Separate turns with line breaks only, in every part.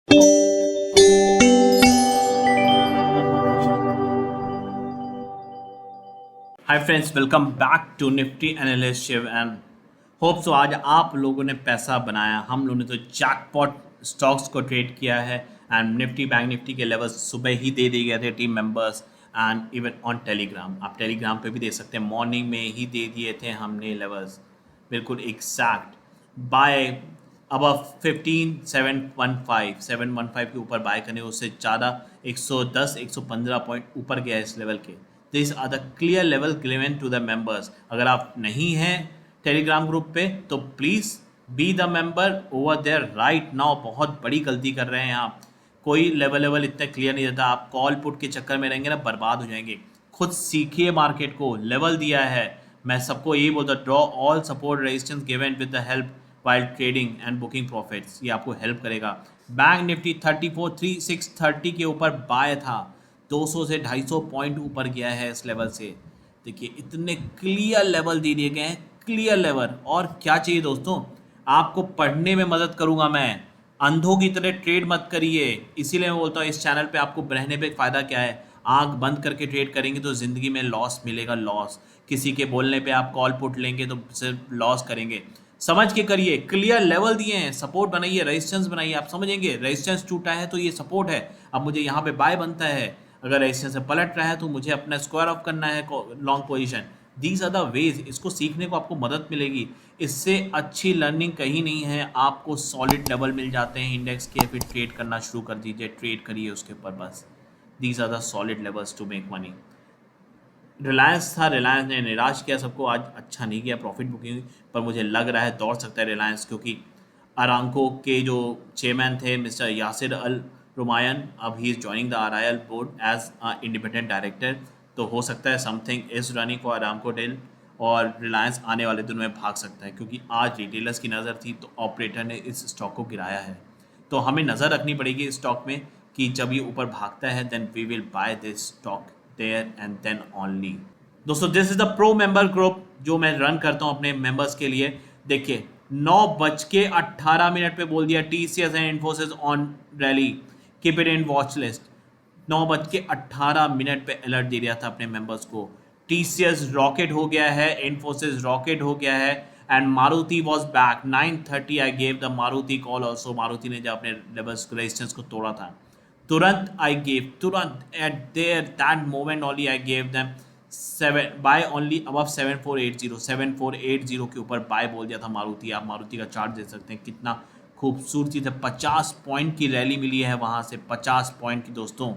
Hi friends, welcome back to Nifty analyst Shiv and hope so. आज आप लोगों ने पैसा बनाया। हम लोगों ने तो जैकपॉट स्टॉक्स को ट्रेड किया है एंड निफ्टी बैंक निफ्टी के लेवल्स सुबह ही दे दिए गए थे team members and even on Telegram. आप टेलीग्राम पे भी देख सकते हैं, मॉर्निंग में ही दे दिए थे हमने लेवल्स बिल्कुल एग्जैक्ट बाय अब 15 715 के ऊपर बाय करने, उससे ज़्यादा 110 115 पॉइंट ऊपर गया इस लेवल के। This are the clear level given to the members. अगर आप नहीं हैं टेलीग्राम ग्रुप पे तो please be the member over there right now. बहुत बड़ी गलती कर रहे हैं आप। कोई लेवल इतना क्लियर नहीं रहता। आप कॉल पुट के चक्कर में रहेंगे ना, बर्बाद हो जाएंगे। खुद सीखिए मार्केट को। लेवल दिया है, मैं सबको यही बोलता, draw all support resistance given with the help while trading and booking profits. ये आपको हेल्प करेगा। बैंक निफ्टी 34,3630 के ऊपर बाय था, 200 से 250 पॉइंट ऊपर गया है इस लेवल से। देखिए इतने क्लियर लेवल दे दिए गए हैं, क्लियर लेवल। और क्या चाहिए दोस्तों, आपको पढ़ने में मदद करूंगा मैं। अंधों की तरह ट्रेड मत करिए। इसीलिए मैं बोलता हूँ इस चैनल पे आपको रहने पे फ़ायदा क्या है। आंख बंद करके ट्रेड करेंगे तो ज़िंदगी में लॉस मिलेगा, लॉस। किसी के बोलने पे आप कॉल पुट लेंगे तो सिर्फ लॉस करेंगे। समझ के करिए। क्लियर लेवल दिए हैं, सपोर्ट बनाइए, रेजिस्टेंस बनाइए। आप समझेंगे रेजिस्टेंस टूटा है तो ये सपोर्ट है, अब मुझे यहाँ पे बाय बनता है। अगर रेजिस्टेंस से पलट रहा है तो मुझे अपना स्क्वायर ऑफ करना है long position. These are the ways. इसको सीखने को आपको मदद मिलेगी। इससे अच्छी लर्निंग कहीं नहीं है। आपको सॉलिड लेवल मिल जाते हैं इंडेक्स के, फिर ट्रेड करना शुरू कर दीजिए, ट्रेड करिए उसके ऊपर बस। These are the solid levels to make money. Reliance था, रिलायंस ने निराश किया सबको। आज अच्छा नहीं किया प्रॉफिट बुकिंग, पर मुझे लग रहा है दौड़ सकता है रिलायंस, क्योंकि अरामको के जो चेयरमैन थे मिस्टर यासिर अल रुमायन, अब he is joining the RIL board as independent director. तो हो सकता है something is running for Aramco deal, और रिलायंस आने वाले दिनों में भाग सकता है, क्योंकि आज रिटेलर्स की नज़र थी तो ऑपरेटर ने इस स्टॉक को गिराया है। तो हमें नज़र रखनी पड़ेगी इस स्टॉक में कि जब ये ऊपर भागता है then we will buy this stock there and then only. दोस्तों this is the pro member group जो मैं रन करता हूं अपने मेंबर्स के लिए। देखिए 9:18 पे बोल दिया TCS and Infosys on rally, keep it in watch list. 9:18 पे अलर्ट दे दिया था अपने मेंबर्स को। टीसीएस रॉकेट हो गया है, इन्फोसिस रॉकेट हो गया है and Maruti was back 9:30। I gave the Maruti call also. Maruti ने जब अपने लेवल्स रेजिस्टेंस को तोड़ा था, तुरंत आई गेव, तुरंत at there that moment only I gave them 7 buy only above 7480 के ऊपर बाय बोल दिया था मारुति। आप मारुति का चार्ट देख सकते हैं, कितना खूबसूरती से 50 पॉइंट की रैली मिली है वहाँ से, 50 पॉइंट की दोस्तों।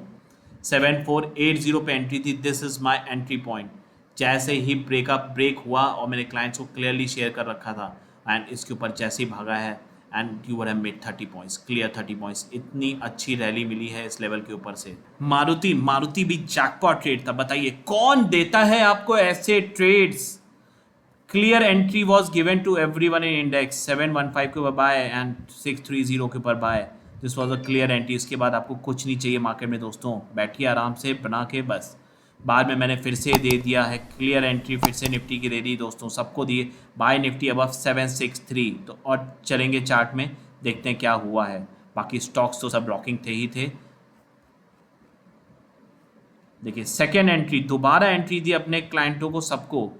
7480 पे एंट्री थी, this is my entry point. जैसे ही ब्रेक हुआ, और मैंने क्लाइंट्स को क्लियरली शेयर कर रखा था, एंड इसके ऊपर जैसे ही भागा है and you would have made 30 points, clear 30 points. इतनी अच्छी रैली मिली है इस लेवल के ऊपर से। मारुति भी जैकपॉट ट्रेड था। बताइए कौन देता है आपको ऐसे trades. Clear entry was given to everyone in index. 715 के ऊपर बाय एंड 630 के ऊपर buy. This was a clear entry. इसके बाद आपको कुछ नहीं चाहिए मार्केट में दोस्तों, बैठिए आराम से बना के बस। बाद में मैंने फिर से दे दिया है क्लियर एंट्री, फिर से निफ्टी की दे दी दोस्तों, सबको दिए। Buy Nifty above 763। तो और चलेंगे चार्ट में, देखते हैं क्या हुआ है। बाकी स्टॉक्स तो सब रॉकिंग थे ही थे। देखिए सेकेंड एंट्री, दोबारा एंट्री दी अपने क्लाइंटों को सबको।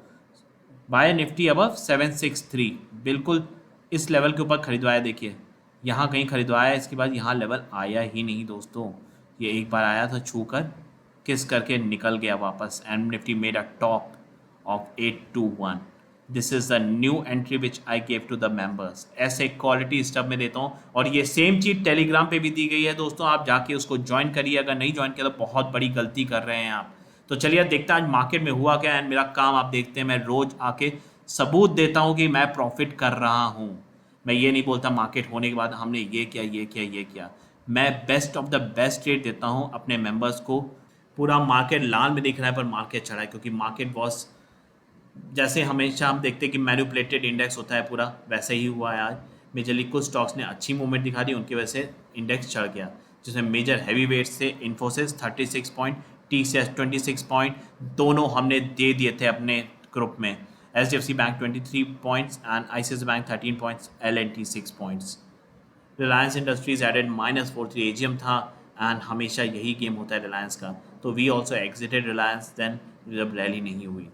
बाय निफ्टी अबव 763, बिल्कुल इस लेवल के ऊपर खरीदवाया। देखिए यहाँ कहीं खरीदवाया, इसके बाद यहाँ लेवल आया ही नहीं दोस्तों। ये एक बार आया था छू कर, किस करके निकल गया वापस, and Nifty made a top of 821। This is the new entry which I gave to the members. ऐसे क्वालिटी स्टफ में देता हूँ, और ये सेम चीज़ टेलीग्राम पे भी दी गई है दोस्तों। आप जाके उसको ज्वाइन करिए, अगर नहीं ज्वाइन किया तो बहुत बड़ी गलती कर रहे हैं आप। तो चलिए देखते हैं आज मार्केट में हुआ क्या। एंड मेरा काम आप देखते हैं, मैं रोज आके सबूत देता हूँ कि मैं प्रॉफिट कर रहा हूँ। मैं ये नहीं बोलता मार्केट होने के बाद हमने ये किया ये किया ये किया। मैं best of the best rate देता हूँ अपने मेंबर्स को। पूरा मार्केट लाल में दिख रहा है पर मार्केट चढ़ा है, क्योंकि मार्केट बॉस जैसे हमेशा हम देखते हैं कि मैनिपुलेटेड इंडेक्स होता है पूरा, वैसे ही हुआ है आज। मेजरली कुछ स्टॉक्स ने अच्छी मूवमेंट दिखा दी, उनकी वजह से इंडेक्स चढ़ गया, जिसमें मेजर हैवी वेट्स से इन्फोसिस 36 पॉइंट, टीसीएस 26 पॉइंट, दोनों हमने दे दिए थे अपने ग्रुप में। HDFC bank 23 points and ICICI bank 13 points, L and T 6 points. Reliance Industries added -43 AGM था एंड हमेशा यही गेम होता है रिलायंस का। तो we also exited Reliance then जब रैली नहीं हुई।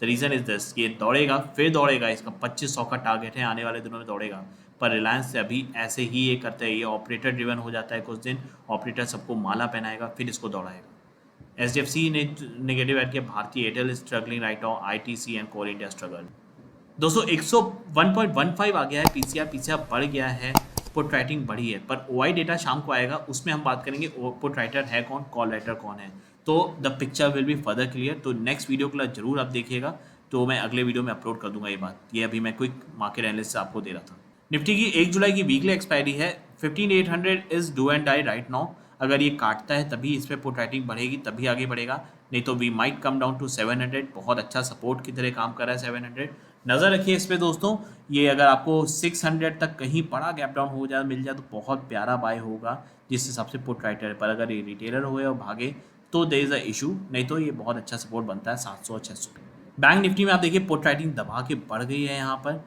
द रीज़न इज दिस, ये दौड़ेगा फिर दौड़ेगा, इसका 2500 का टारगेट है, आने वाले दिनों में दौड़ेगा। पर रिलायंस से अभी ऐसे ही ये करता है, ये ऑपरेटर ड्रिवन हो जाता है, कुछ दिन ऑपरेटर सबको माला पहनाएगा फिर इसको दौड़ाएगा। एचडीएफसी ने नेगेटिव ऐड किया, Bharti Airtel struggling right now, ITC and Coal India struggle. दोस्तों 101.15 आ गया है पीसीआर, पीसीआर बढ़ गया है, पुट राइटिंग बढ़ी है। पर ओआई डेटा शाम को आएगा, उसमें हम बात करेंगे पुट राइटर है कौन, कॉल राइटर कौन है। तो the picture will be further clear. तो नेक्स्ट वीडियो के लिए जरूर आप देखिएगा, तो मैं अगले वीडियो में अपलोड कर दूंगा ये बात। ये अभी मैं क्विक मार्केट एनालिसिस आपको दे रहा था। निफ्टी की 1 जुलाई की वीकली एक्सपायरी है, 15800 is do and die right now. अगर ये काटता है तभी इस पर पुट राइटिंग बढ़ेगी, तभी आगे बढ़ेगा, नहीं तो we might come down to 700। बहुत अच्छा सपोर्ट की तरह काम कर रहा है 700। नज़र रखिए इस पे दोस्तों, ये अगर आपको 600 तक कहीं बड़ा गैप डाउन हो जाए, मिल जाए, तो बहुत प्यारा बाय होगा जिस हिसाब से पुट राइटर है। पर अगर ये रिटेलर हुए और भागे तो देयर इज़ अ इशू, नहीं तो ये बहुत अच्छा सपोर्ट बनता है 700 और 600। बैंक निफ्टी में आप देखिए पुट राइटिंग दबा के बढ़ गई है यहाँ पर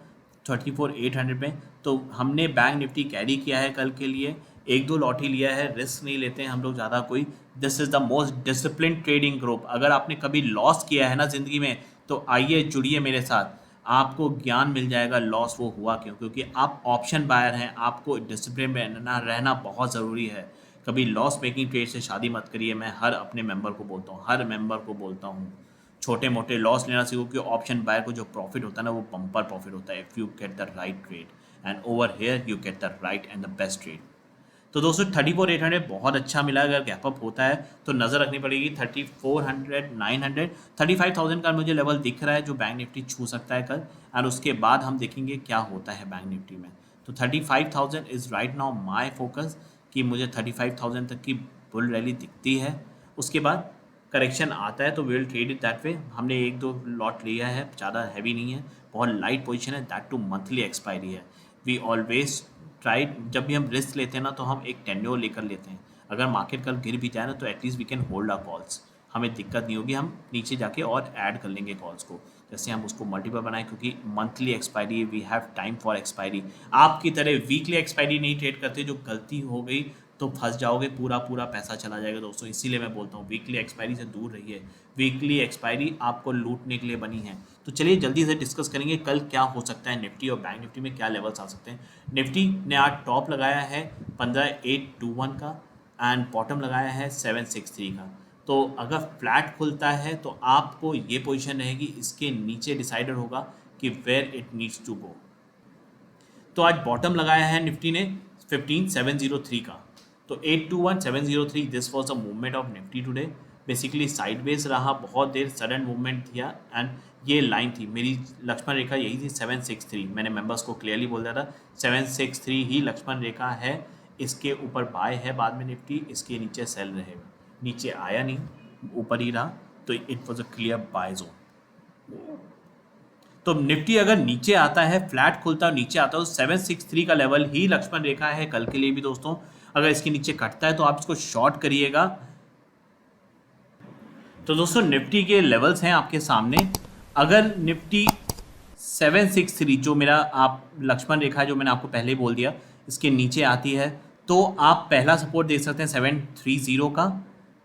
34,800 में। तो हमने बैंक निफ्टी कैरी किया है कल के लिए, एक दो लॉट ही लिया है, रिस्क नहीं लेते हैं हम लोग ज़्यादा कोई। This is the most discipline trading group. अगर आपने कभी लॉस किया है ना ज़िंदगी में, तो आइए जुड़िए मेरे साथ, आपको ज्ञान मिल जाएगा लॉस वो हुआ क्यों। क्योंकि आप ऑप्शन बायर हैं, आपको डिसिप्लिन में रहना बहुत ज़रूरी है। कभी लॉस मेकिंग ट्रेड से शादी मत करिए, मैं हर अपने मेंबर को बोलता हूँ, हर मेंबर को बोलता हूँ। छोटे मोटे लॉस लेना सीखो, कि ऑप्शन बायर को जो प्रॉफिट होता है ना, वो बम्पर प्रॉफिट होता है if you get the right trade, and over here you get the right and the best trade. तो दोस्तों 34,800 बहुत अच्छा मिला। अगर गैप अप होता है तो नज़र रखनी पड़ेगी 3400, 900, 35,000 का मुझे लेवल दिख रहा है जो बैंक निफ्टी छू सकता है कल। और उसके बाद हम देखेंगे क्या होता है बैंक निफ्टी में। तो 35,000 is right now my focus, कि मुझे 35,000 तक की बुल रैली दिखती है। उसके बाद करेक्शन आता है तो will trade it that way. हमने एक दो लॉट लिया है, ज़्यादा हैवी नहीं है, बहुत लाइट पोजीशन है, दैट टू मंथली एक्सपायरी है। वी ऑलवेज ट्राई, जब भी हम रिस्क लेते हैं ना, तो हम एक टेन्योर लेकर लेते हैं। अगर मार्केट कल गिर भी जाए ना, तो at least we can hold our calls, हमें दिक्कत नहीं होगी, हम नीचे जाके और ऐड कर लेंगे कॉल्स को, जैसे हम उसको मल्टीपल बनाएं। क्योंकि monthly expiry, we have time for expiry. आपकी तरह वीकली एक्सपायरी नहीं ट्रेड करते, जो गलती हो गई तो फंस जाओगे, पूरा पूरा पैसा चला जाएगा दोस्तों। इसीलिए मैं बोलता हूँ वीकली एक्सपायरी से दूर रहिए। वीकली एक्सपायरी आपको लूटने के लिए बनी है। तो चलिए जल्दी से डिस्कस करेंगे कल क्या हो सकता है निफ्टी और बैंक निफ्टी में क्या लेवल्स आ सकते हैं। निफ्टी ने आज टॉप लगाया है 15,821 का एंड बॉटम लगाया है 763 का। तो अगर फ्लैट खुलता है तो आपको ये पोजीशन रहेगी, इसके नीचे डिसाइडर होगा कि where it needs to go. तो आज बॉटम लगाया है निफ्टी ने 15,703 का, तो 821,703, this was a movement of Nifty today. Basically sideways रहा बहुत देर, सडन मूवमेंट किया एंड ये लाइन थी मेरी, लक्ष्मण रेखा यही थी 763। मैंने मेंबर्स को क्लियरली बोल दिया था 763 ही लक्ष्मण रेखा है, इसके ऊपर बाय है बाद में निफ्टी, इसके नीचे सेल रहेगा। नीचे आया नहीं, ऊपर ही रहा, तो it was a clear buy zone. तो निफ्टी अगर नीचे आता है, फ्लैट खुलता है नीचे आता है, तो 763 का लेवल ही लक्ष्मण रेखा है कल के लिए भी दोस्तों। अगर इसके नीचे कटता है तो आप इसको शॉर्ट करिएगा। तो दोस्तों निफ्टी के लेवल्स हैं आपके सामने। अगर निफ्टी 763 जो मेरा आप लक्ष्मण रेखा है, जो मैंने आपको पहले ही बोल दिया, इसके नीचे आती है, तो आप पहला सपोर्ट देख सकते हैं 730 का।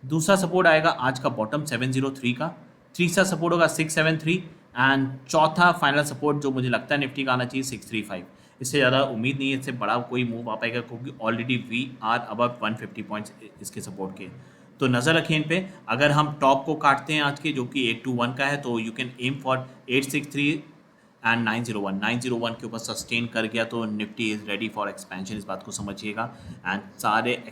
दूसरा सपोर्ट आएगा आज का बॉटम 703 का। तीसरा सपोर्ट होगा 673 एंड चौथा फाइनल सपोर्ट जो मुझे लगता है निफ्टी का आना चाहिए 635। इससे ज़्यादा उम्मीद नहीं है, इससे बड़ा कोई मूव आ पाएगा, क्योंकि already we are above 150 points इसके सपोर्ट के। तो नज़र रखें इन पे। अगर हम टॉप को काटते हैं आज के, जो कि 821 का है, तो you can aim for 863 and 901 के ऊपर सस्टेन कर गया तो Nifty is ready for expansion, इस बात को समझिएगा। एंड सारे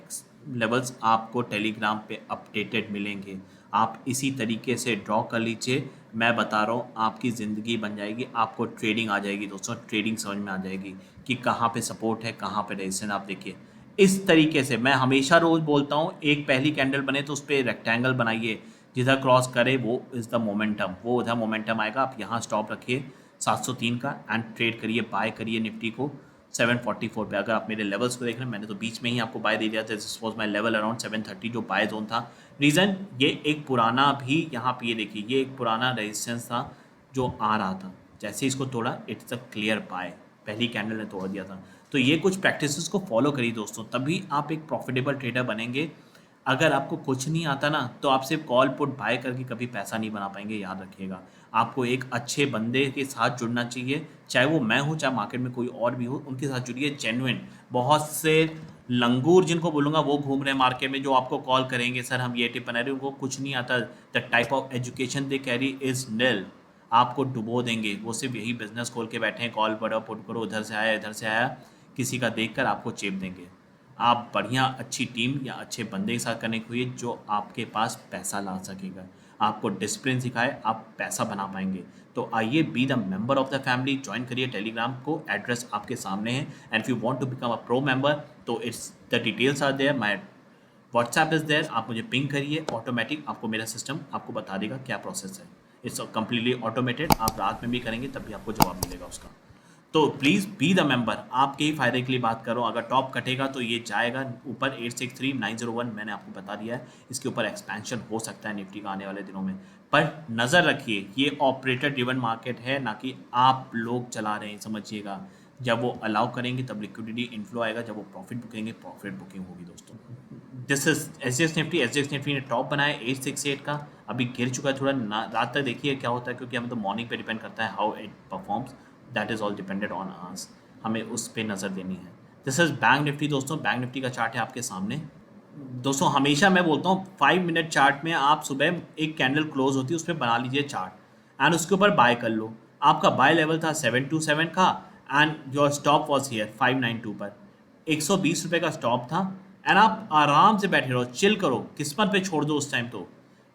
लेवल्स आपको टेलीग्राम पे अपडेटेड मिलेंगे, आप इसी तरीके से ड्रॉ कर लीजिए। मैं बता रहा हूँ आपकी ज़िंदगी बन जाएगी, आपको ट्रेडिंग आ जाएगी दोस्तों, ट्रेडिंग समझ में आ जाएगी कि कहाँ पे सपोर्ट है, कहाँ पे रेजिस्टेंस। आप देखिए इस तरीके से, मैं हमेशा रोज़ बोलता हूँ, एक पहली कैंडल बने तो उस पर रेक्टेंगल बनाइए, जिधर क्रॉस करे वो इज़ द मोमेंटम, वो उधर मोमेंटम आएगा। आप यहाँ स्टॉप रखिए 703 का एंड ट्रेड करिए, बाय करिए निफ्टी को 744 पे। अगर आप मेरे लेवल्स को देख रहे हैं, मैंने तो बीच में ही आपको बाय दे दिया था, this was my level around 730 जो बाय जोन था। रीज़न ये एक पुराना भी यहाँ पे, ये देखिए ये एक पुराना रेजिस्टेंस था जो आ रहा था, जैसे इसको तोड़ा इट्स अ क्लियर बाय, पहली कैंडल ने तोड़ दिया था। तो ये कुछ प्रैक्टिसेस को फॉलो करिए दोस्तों, तभी आप एक प्रॉफिटेबल ट्रेडर बनेंगे। अगर आपको कुछ नहीं आता ना, तो आप सिर्फ कॉल पुट बाय करके कभी पैसा नहीं बना पाएंगे, याद रखिएगा। आपको एक अच्छे बंदे के साथ जुड़ना चाहिए, चाहे वो मैं हूँ, चाहे मार्केट में कोई और भी हो, उनके साथ जुड़िए जेन्युइन। बहुत से लंगूर जिनको बोलूँगा वो घूम रहे हैं मार्केट में, जो आपको कॉल करेंगे सर हम ये टिप बना रहे हैं, उनको कुछ नहीं आता। The type of education they carry is nil. आपको डुबो देंगे। वो सिर्फ यही बिजनेस खोल के बैठे हैं, कॉल पढ़ो पुट करो, उधर से आया इधर से आया, किसी का देखकर आपको चेप देंगे। आप बढ़िया अच्छी टीम या अच्छे बंदे के साथ कनेक्ट हुई जो आपके पास पैसा ला सकेगा, आपको डिसिप्लिन सिखाए, आप पैसा बना पाएंगे। तो आइए be the member of the family, join करिए टेलीग्राम को, एड्रेस आपके सामने है। And if you want to become a pro member, तो it's the details are there, my WhatsApp is there, आप मुझे पिंग करिए, ऑटोमेटिक आपको मेरा सिस्टम आपको बता देगा क्या प्रोसेस है। इट्स कम्प्लीटली ऑटोमेटेड, आप रात में भी करेंगे तब भी आपको जवाब मिलेगा उसका। तो प्लीज़ बी द मेंबर, आपके ही फायदे के लिए बात करो। अगर टॉप कटेगा तो ये जाएगा ऊपर 863901, मैंने आपको बता दिया है। इसके ऊपर एक्सपेंशन हो सकता है निफ्टी का आने वाले दिनों में, पर नज़र रखिए ये ऑपरेटर ड्रिवन मार्केट है, ना कि आप लोग चला रहे हैं, समझिएगा। जब वो अलाउ करेंगे तब लिक्विडिटी इन्फ्लो आएगा, जब वो प्रॉफिट बुकेंगे प्रॉफिट बुकिंग होगी दोस्तों। दिस इज एस निफ्टी ने टॉप बनाया 868 का, अभी गिर चुका है थोड़ा, रात तक देखिए क्या होता है, क्योंकि हमें तो मॉर्निंग पे डिपेंड करता है how it performs, that is all depended on आस, हमें उस पर नज़र देनी है। दिस इज बैंक निफ्टी दोस्तों, बैंक निफ्टी का चार्ट है आपके सामने। दोस्तों हमेशा मैं बोलता हूँ 5 मिनट चार्ट में आप सुबह एक कैंडल क्लोज होती है उस पर बना लीजिए चार्ट एंड उसके ऊपर बाय कर लो। आपका बाय लेवल था 727 का and your stop was here 592 पर, 120 रुपये का स्टॉप था एंड आप आराम से बैठे रहो, चिल करो, किस्मत पे छोड़ दो उस टाइम। तो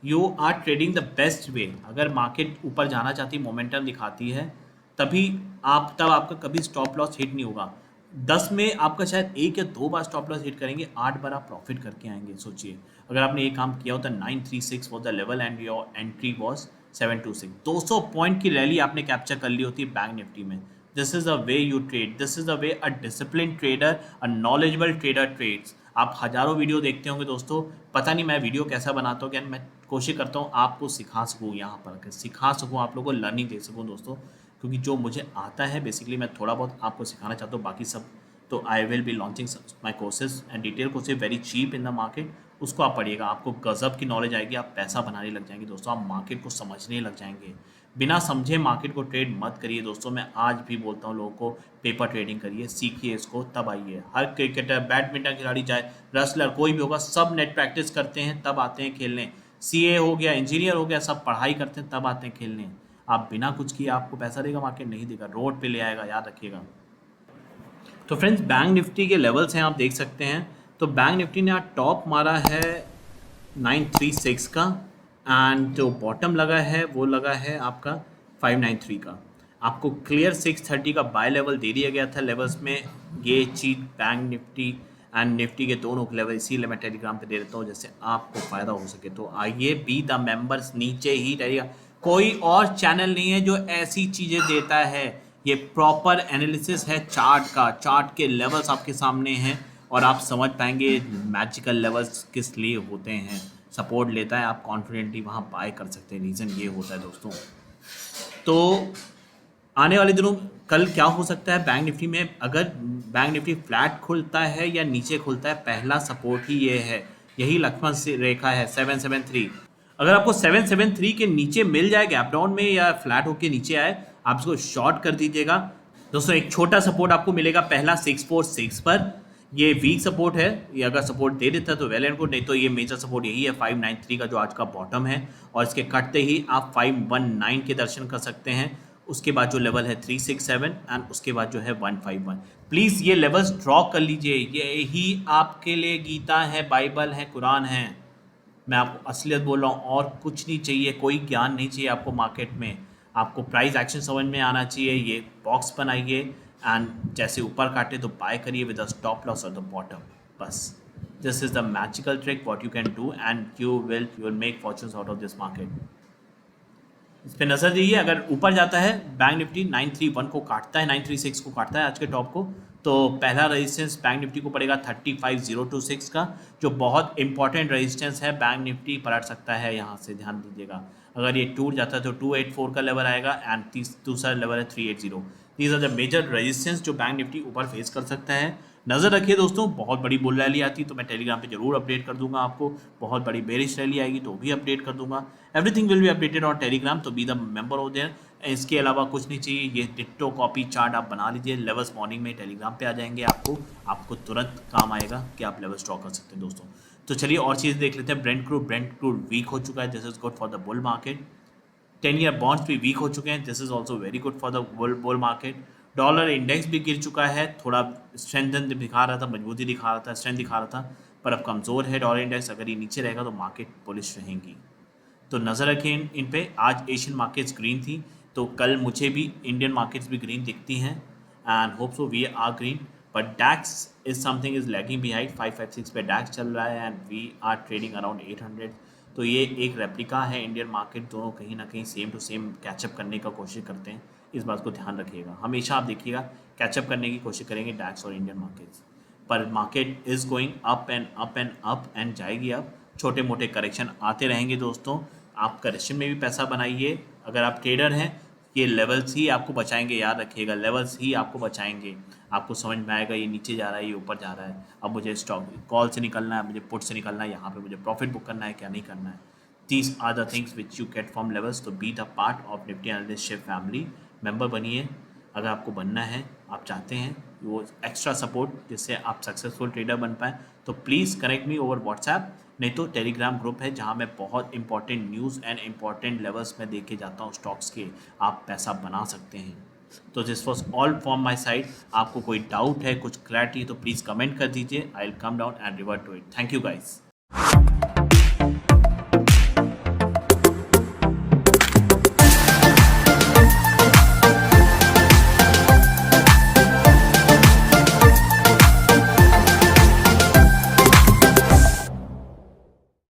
you are trading the best way. अगर मार्केट ऊपर जाना चाहती, मोमेंटम दिखाती है, तभी तब आपका कभी स्टॉप लॉस हिट नहीं होगा। 10 में आपका शायद 1 या 2 बार स्टॉप लॉस हिट करेंगे, 8 बार आप प्रॉफिट करके आएंगे। सोचिए अगर आपने ये काम किया होता, 936 was the level and your entry was 726, 200 point की रैली आपने कैप्चर कर ली होती है बैंक निफ्टी में। This is the way you trade, this is the way a discipline trader, a knowledgeable trader trades. आप हज़ारों वीडियो देखते होंगे दोस्तों, पता नहीं मैं वीडियो कैसा बनाता हूँ, क्या मैं कोशिश करता हूँ आपको सिखा सकूँ, यहाँ पर सिखा सकूँ, आप लोगों को लर्निंग दे सकूँ दोस्तों, क्योंकि जो मुझे आता है बेसिकली मैं थोड़ा बहुत आपको सिखाना चाहता हूँ, बाकी सब तो I will be launching my courses and detail courses very cheap in the market. उसको आप पढ़िएगा, आपको गजब की नॉलेज आएगी, आप पैसा बनाने लग जाएंगे दोस्तों, आप मार्केट को समझने लग जाएंगे। बिना समझे मार्केट को ट्रेड मत करिए दोस्तों, मैं आज भी बोलता हूँ लोगों को पेपर ट्रेडिंग करिए, सीखिए इसको, तब आइए। हर क्रिकेटर, बैडमिंटन खिलाड़ी, चाहे रेसलर कोई भी होगा, सब नेट प्रैक्टिस करते हैं तब आते हैं खेलने। सीए हो गया, इंजीनियर हो गया, सब पढ़ाई करते हैं तब आते हैं खेलने। आप बिना कुछ किए आपको पैसा देगा मार्केट? नहीं देगा, रोड पे ले आएगा, याद रखिएगा। तो फ्रेंड्स बैंक निफ्टी के लेवल्स हैं, आप देख सकते हैं। तो बैंक निफ्टी ने आज टॉप मारा है 936 का एंड जो बॉटम लगा है वो लगा है आपका 593 का। आपको क्लियर 630 का बाय लेवल दे दिया गया था लेवल्स में। ये चीज़ बैंक निफ्टी एंड निफ्टी के दोनों के लेवल इसीलिए मैं टेलीग्राम पे दे देता हूँ, जिससे आपको फ़ायदा हो सके। तो आइए बी द मेंबर्स, नीचे ही रहेगा, कोई और चैनल नहीं है जो ऐसी चीज़ें देता है। ये प्रॉपर एनालिसिस है चार्ट का, चार्ट के लेवल्स आपके सामने हैं और आप समझ पाएंगे मैजिकल लेवल्स किस लिए होते हैं। सपोर्ट लेता है, आप कॉन्फिडेंटली वहाँ बाय कर सकते हैं, रीज़न ये होता है दोस्तों। तो आने वाले दिनों कल क्या हो सकता है बैंक निफ्टी में, अगर बैंक निफ्टी फ्लैट खुलता है या नीचे खुलता है, पहला सपोर्ट ही ये है, यही लक्ष्मण से रेखा है 773। अगर आपको 773 के नीचे मिल जाए गैप डाउन में या फ्लैट होके नीचे आए, आप इसको शॉर्ट कर दीजिएगा दोस्तों। एक छोटा सपोर्ट आपको मिलेगा पहला 646 पर, ये वीक सपोर्ट है, ये अगर सपोर्ट दे देता है तो वेल एंड गुड, नहीं तो ये मेजर सपोर्ट यही है 593 का जो आज का बॉटम है, और इसके कटते ही आप 519 के दर्शन कर सकते हैं। उसके बाद जो लेवल है 367 एंड उसके बाद जो है 151। प्लीज़ ये लेवल्स ड्रॉ कर लीजिए, ये ही आपके लिए गीता है, बाइबल है, कुरान है। मैं आपको असलियत बोल रहा हूँ, और कुछ नहीं चाहिए, कोई ज्ञान नहीं चाहिए आपको मार्केट में। आपको प्राइस एक्शन समझ में आना चाहिए। ये बॉक्स बनाइए एंड जैसे ऊपर काटे तो बाय करिए विद द स्टॉप लॉस और द बॉटम, बस। This is the magical trick what you can do and you will make fortunes out of this market. इस पर नजर दीजिए, अगर ऊपर जाता है बैंक निफ्टी 931 को काटता है, 936 को काटता है आज के टॉप को, तो पहला रेजिस्टेंस बैंक निफ्टी को पड़ेगा 35026 का, जो बहुत इंपॉर्टेंट रेजिस्टेंस है। बैंक निफ्टी पलट सकता है यहाँ से, ध्यान दीजिएगा। अगर ये टूट जाता है तो 284 का लेवल आएगा एंड दूसरा लेवल है 380। These are the major resistance जो बैंक निफ्टी ऊपर फेस कर सकता है। नज़र रखिए दोस्तों, बहुत बड़ी बुल रैली आती तो मैं टेलीग्राम पे जरूर अपडेट कर दूंगा आपको, बहुत बड़ी बेरिश रैली आएगी तो भी अपडेट कर दूंगा। Everything will be updated on Telegram, तो बी द मेंबर हो देयर। इसके अलावा कुछ नहीं चाहिए, ये डिट्टो कॉपी चार्ट आप बना लीजिए, लेवल्स मॉर्निंग में टेलीग्राम पे आ जाएंगे, आपको तुरंत काम आएगा कि आप लेवल्स ड्रॉ कर सकते हैं दोस्तों। तो चलिए और चीज़ देख लेते हैं। ब्रेंट क्रूड वीक हो चुका है, this is good for the bull market. 10 year bonds भी वीक हो चुके हैं, this is also very good for the bull market. Dollar index भी गिर चुका है, थोड़ा स्ट्रेंथन दिखा रहा था, मजबूती दिखा रहा था, स्ट्रेंथ दिखा रहा था, पर अब कमज़ोर है डॉलर इंडेक्स। अगर ये नीचे रहेगा तो मार्केट बुलिश रहेंगी, तो नज़र रखें इन पे। आज एशियन मार्केट्स ग्रीन थी, तो कल मुझे भी इंडियन मार्केट्स भी ग्रीन दिखती हैं, and hope so we are green. But DAX is something is lagging behind, 556 पे डैक्स चल रहा है and we are trading around 800। तो ये एक रेप्लिका है इंडियन मार्केट, दोनों कहीं ना कहीं सेम टू सेम कैचअप करने का कोशिश करते हैं। इस बात को ध्यान रखिएगा, हमेशा आप देखिएगा कैचअप करने की कोशिश करेंगे डैक्स और इंडियन मार्केट्स, पर market is going up and up and up and जाएगी अब। छोटे मोटे करेक्शन आते रहेंगे दोस्तों, आप करेक्शन में भी पैसा बनाइए। अगर आप ट्रेडर हैं, ये लेवल्स ही आपको बचाएंगे, याद रखिएगा, लेवल्स ही आपको बचाएंगे। आपको समझ में आएगा ये नीचे जा रहा है, ये ऊपर जा रहा है, अब मुझे स्टॉक कॉल से निकलना है, मुझे पुट से निकलना है, यहाँ पे मुझे प्रॉफिट बुक करना है, क्या नहीं करना है। These are the things which you get from levels, तो be the part of Nifty analyst ship family, member बनिए। अगर आपको बनना है, आप चाहते हैं वो एक्स्ट्रा सपोर्ट जिससे आप सक्सेसफुल ट्रेडर बन पाएँ, तो please connect me over WhatsApp, नहीं तो टेलीग्राम ग्रुप है जहाँ मैं बहुत important news and important levels में देख के जाता हूँ स्टॉक्स के, आप पैसा बना सकते हैं। तो this was all from my side. आपको कोई डाउट है, कुछ क्लैरिटी, तो प्लीज़ कमेंट कर दीजिए, I will come down and revert to it. Thank you guys.